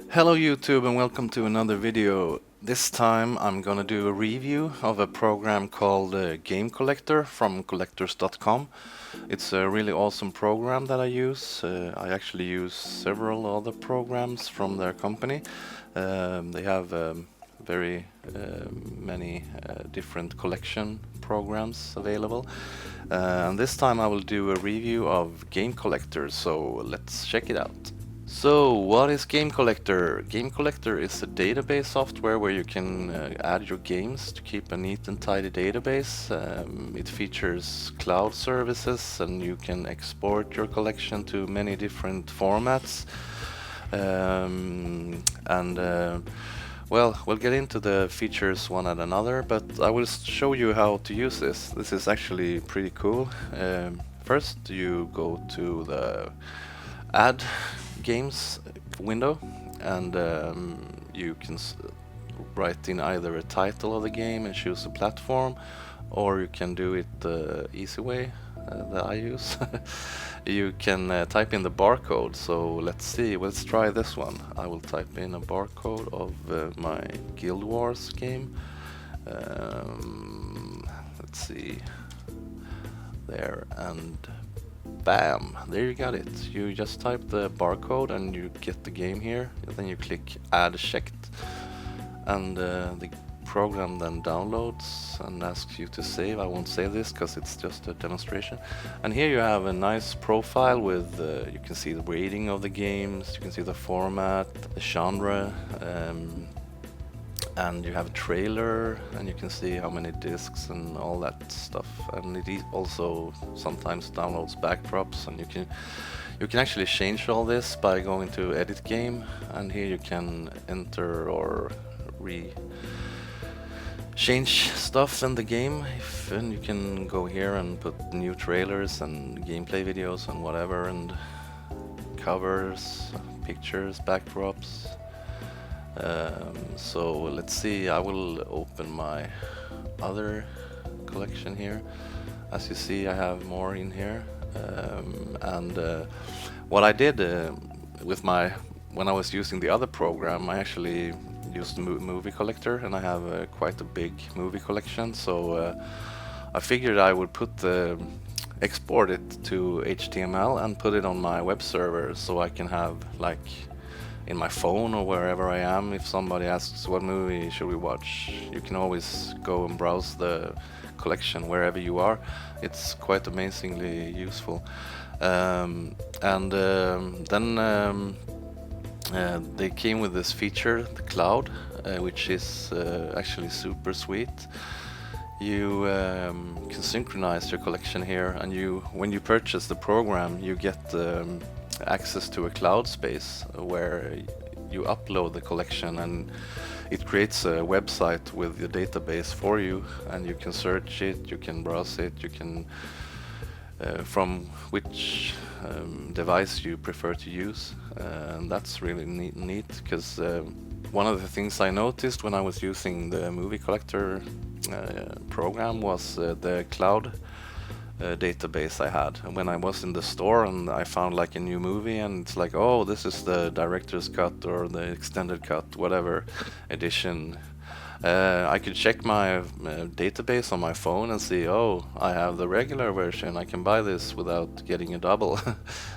Hello YouTube and welcome to another video. This time I'm gonna do a review of a program called Game Collector from collectors.com. It's a really awesome program that I use. I actually use several other programs from their company. They have very many different collection programs available. And this time I will do a review of Game Collector, so let's check it out. So, what is Game Collector? Game Collector is a database software where you can add your games to keep a neat and tidy database. It features cloud services and you can export your collection to many different formats. Well, we'll get into the features one at another, but I will show you how to use this. This is actually pretty cool. First, you go to the Add Games window, and you can write in either a title of the game and choose a platform, or you can do it the easy way that I use. You can type in the barcode. So let's try this one. I will type in a barcode of my Guild Wars game. Let's see there, and bam, there you got it. You just type the barcode and you get the game here, and then you click add checked, and the program then downloads and asks you to save. I won't save this because it's just a demonstration. And here you have a nice profile with you can see the rating of the games, you can see the format, the genre, and you have a trailer, and you can see how many discs and all that stuff. And it also sometimes downloads backdrops, and you can actually change all this by going to edit game, and here you can enter or change stuff in the game. And you can go here and put new trailers and gameplay videos and whatever, and covers, pictures, backdrops. So let's see, I will open my other collection here. As you see, I have more in here. What I did when I was using the other program, I actually used Movie Collector, and I have quite a big movie collection. So I figured I would export it to HTML and put it on my web server, so I can have like in my phone or wherever I am. If somebody asks what movie should we watch, you can always go and browse the collection wherever you are. It's quite amazingly useful. Then they came with this feature, the cloud, which is actually super sweet. You can synchronize your collection here, and when you purchase the program, you get access to a cloud space where you upload the collection, and it creates a website with the database for you, and you can search it, you can browse it, you can from which device you prefer to use. And that's really neat because one of the things I noticed when I was using the Movie Collector program was the cloud database I had. And when I was in the store and I found like a new movie, and it's like, oh, this is the director's cut or the extended cut, whatever edition, I could check my database on my phone and see, oh, I have the regular version, I can buy this without getting a double.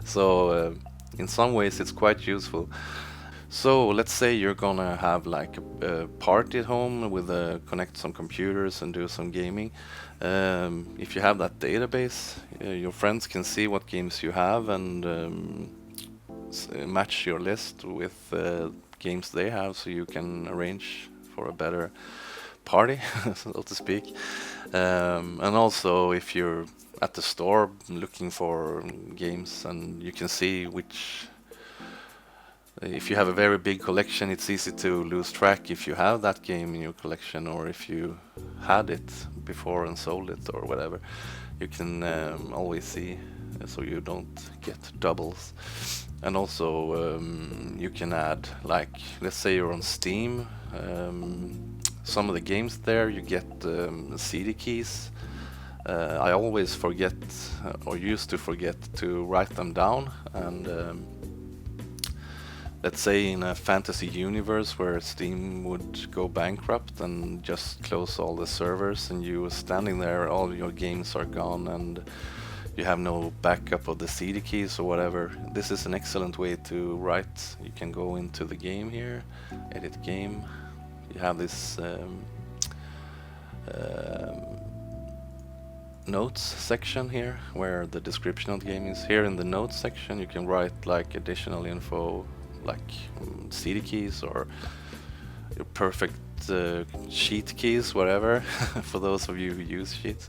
So in some ways it's quite useful. So let's say you're gonna have like a party at home with connect some computers and do some gaming. If you have that database, your friends can see what games you have and match your list with games they have, so you can arrange for a better party, so to speak. And also, if you're at the store looking for games, and you can see if you have a very big collection, it's easy to lose track if you have that game in your collection, or if you had it before and sold it or whatever. You can always see, so you don't get doubles. And also you can add, like, let's say you're on Steam, some of the games there you get CD keys. I always forget, or used to forget, to write them down, and let's say in a fantasy universe where Steam would go bankrupt and just close all the servers, and you were standing there, all your games are gone, and you have no backup of the CD keys or whatever. This is an excellent way to write. You can go into the game here, edit game. You have this notes section here where the description of the game is. Here in the notes section you can write like additional info, like CD keys or your perfect sheet keys, whatever, for those of you who use sheets.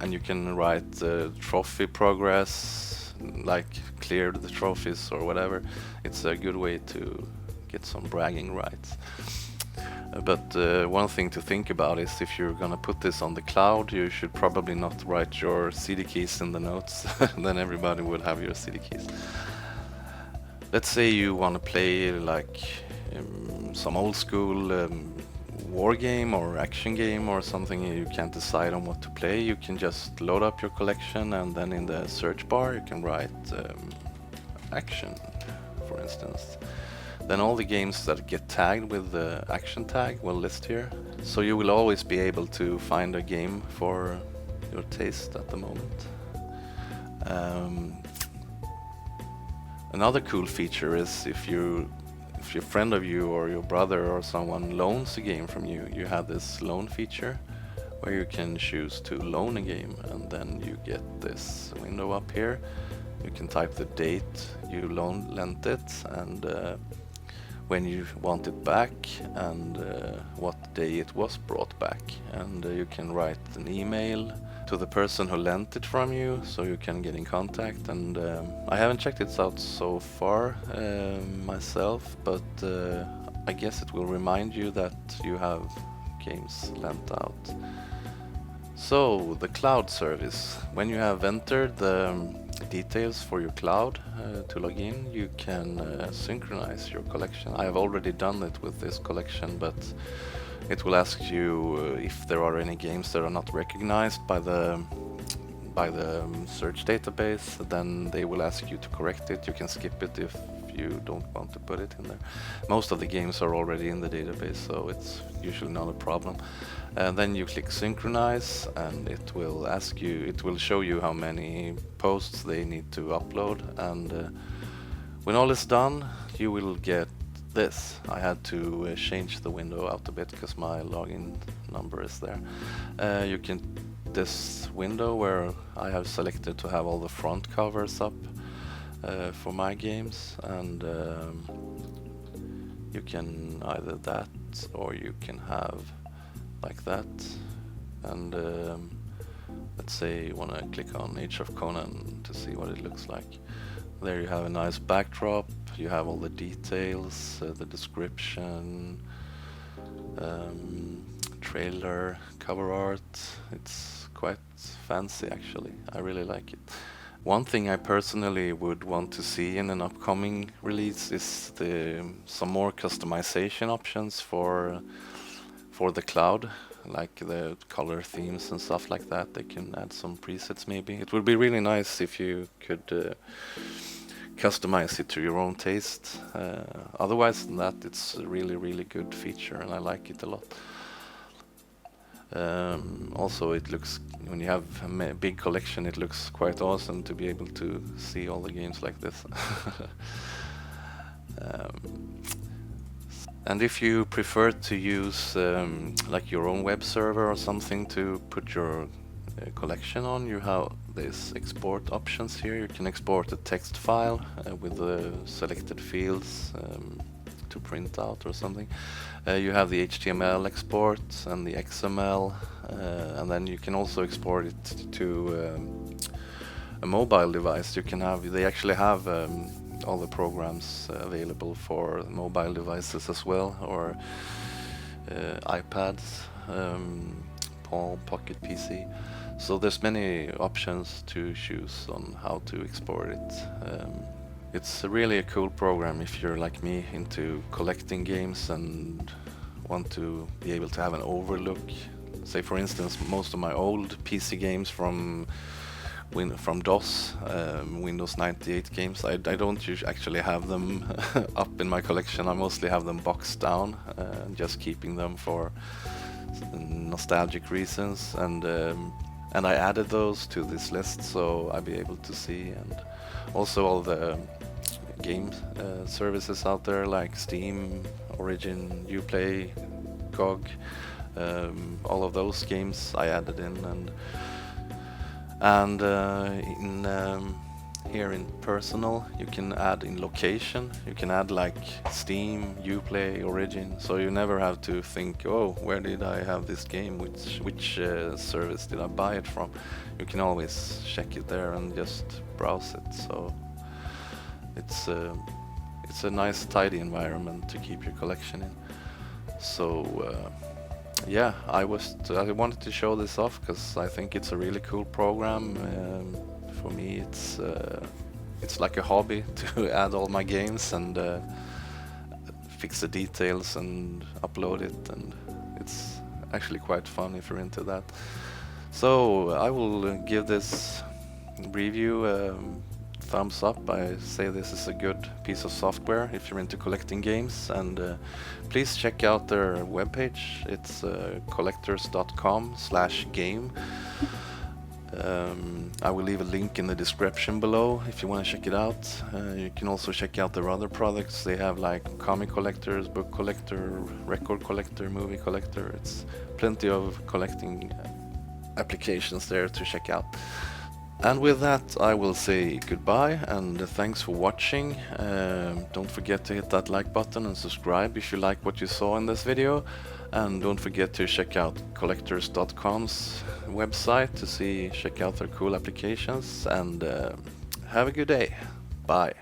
And you can write trophy progress, like cleared the trophies or whatever. It's a good way to get some bragging rights. But one thing to think about is if you're gonna put this on the cloud, you should probably not write your CD keys in the notes. Then everybody would have your CD keys. Let's say you want to play like some old school war game or action game or something, you can't decide on what to play. You can just load up your collection, and then in the search bar you can write action, for instance. Then all the games that get tagged with the action tag will list here. So you will always be able to find a game for your taste at the moment. Another cool feature is if your friend of you or your brother or someone loans a game from you, you have this loan feature where you can choose to loan a game, and then you get this window up here. You can type the date you lent it, and when you want it back, and what day it was brought back. And you can write an email to the person who lent it from you, so you can get in contact. And I haven't checked it out so far myself, but I guess it will remind you that you have games lent out. So the cloud service, when you have entered the details for your cloud to log in, you can synchronize your collection. I have already done it with this collection, but it will ask you if there are any games that are not recognized by the search database. Then they will ask you to correct it. You can skip it if you don't want to put it in there. Most of the games are already in the database, so it's usually not a problem. And then you click synchronize, and it will ask you, it will show you how many posts they need to upload. And when all is done, you will get this. I had to change the window out a bit because my login number is there. You can, this window where I have selected to have all the front covers up for my games, and you can either that, or you can have like that. And let's say you want to click on Age of Conan to see what it looks like. There you have a nice backdrop, you have all the details, the description, trailer, cover art. It's quite fancy actually, I really like it. One thing I personally would want to see in an upcoming release is some more customization options for the cloud, like the color themes and stuff like that. They can add some presets maybe. It would be really nice if you could customize it to your own taste. Otherwise than that, it's a really good feature, and I like it a lot. Also, it looks, when you have a big collection, it looks quite awesome to be able to see all the games like this. And if you prefer to use like your own web server or something to put your collection on, you have these export options here. You can export a text file with the selected fields to print out or something. You have the HTML export and the XML, and then you can also export it to a mobile device. You can have, they actually have all the programs available for mobile devices as well, or iPads, Palm, Pocket PC. So there's many options to choose on how to export it. It's really a cool program if you're like me, into collecting games and want to be able to have an overlook. Say for instance, most of my old PC games from from DOS, Windows 98 games. I don't actually have them up in my collection. I mostly have them boxed down, just keeping them for nostalgic reasons, and I added those to this list so I'll be able to see, and also all the game services out there like Steam, Origin, Uplay, GOG, all of those games I added in, and here in personal you can add in location, you can add like Steam, Uplay, Origin, so you never have to think, oh, where did I have this game, which service did I buy it from. You can always check it there and just browse it, so it's a nice tidy environment to keep your collection in. So yeah, I wanted to show this off because I think it's a really cool program. For me, it's like a hobby to add all my games and fix the details and upload it, and it's actually quite fun if you're into that. So I will give this review thumbs up. I say this is a good piece of software if you're into collecting games, and please check out their webpage. It's collectors.com/game. I will leave a link in the description below if you want to check it out. You can also check out their other products. They have like comic collectors, book collector, record collector, movie collector. It's plenty of collecting applications there to check out. And with that, I will say goodbye and thanks for watching. Don't forget to hit that like button and subscribe if you like what you saw in this video. And don't forget to check out collectors.com's website to check out their cool applications. And have a good day. Bye.